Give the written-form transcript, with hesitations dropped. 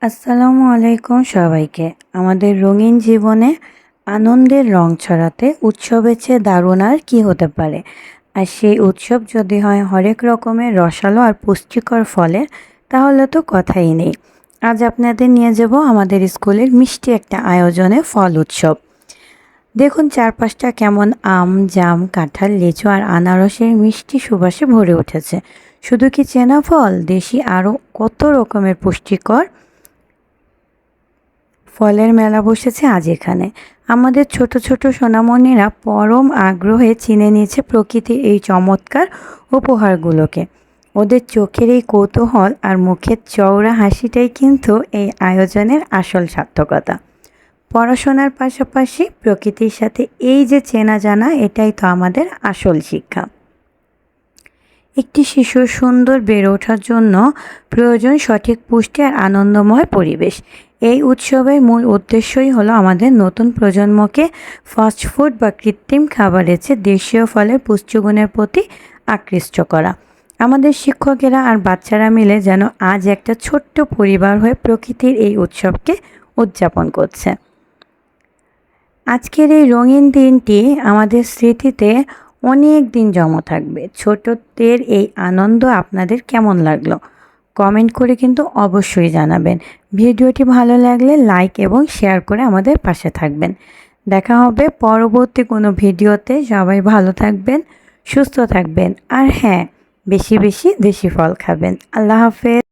আসসালামু আলাইকুম সবাইকে। আমাদের রঙিন জীবনে আনন্দের রং ছড়াতে উৎসবের চেয়ে দারুণ আর কী হতে পারে। আর সেই উৎসব যদি হয় হরেক রকমের রসালো আর পুষ্টিকর ফলের, তাহলে তো কথাই নেই। আজ আপনাদের নিয়ে যাব আমাদের স্কুলের মিষ্টি একটা আয়োজনে, ফল উৎসব। দেখুন চারপাশটা কেমন আম, জাম, কাঁঠাল, লিচু আর আনারসের মিষ্টি সুবাসে ভরে উঠেছে। শুধু কি চেনা ফল, দেশি আরও কত রকমের পুষ্টিকর ফলের মেলা বসেছে আজ এখানে। আমাদের ছোট ছোট সোনামণিরা পরম আগ্রহে চিনে নিয়েছে প্রকৃতির এই চমৎকার উপহারগুলোকে। ওদের চোখের এই কৌতূহল আর মুখের চওড়া হাসিটাই কিন্তু এই আয়োজনের আসল সার্থকতা। পড়াশোনার পাশাপাশি প্রকৃতির সাথে এই যে চেনা জানা, এটাই তো আমাদের আসল শিক্ষা। একটি শিশুর সুন্দর বেড়ে ওঠার জন্য প্রয়োজন সঠিক পুষ্টি আর আনন্দময় পরিবেশ। এই উৎসবের মূল উদ্দেশ্যই হলো আমাদের নতুন প্রজন্মকে ফাস্টফুড বা কৃত্রিম খাবারের চেয়ে দেশীয় ফলের পুষ্টিগুণের প্রতি আকৃষ্ট করা। আমাদের শিক্ষকেরা আর বাচ্চারা মিলে যেন আজ একটা ছোট্ট পরিবার হয়ে প্রকৃতির এই উৎসবকে উদযাপন করছে। আজকের এই রঙিন দিনটি আমাদের স্মৃতিতে অনেক দিন জমা থাকবে। ছোটদের এই আনন্দ আপনাদের কেমন লাগলো কমেন্ট করে কিন্তু অবশ্যই জানাবেন। ভিডিওটি ভালো লাগলে লাইক এবং শেয়ার করে আমাদের পাশে থাকবেন। দেখা হবে পরবর্তী কোনো ভিডিওতে। সবাই ভালো থাকবেন, সুস্থ থাকবেন, আর হ্যাঁ, বেশি বেশি দেশি ফল খাবেন। আল্লাহ হাফেজ।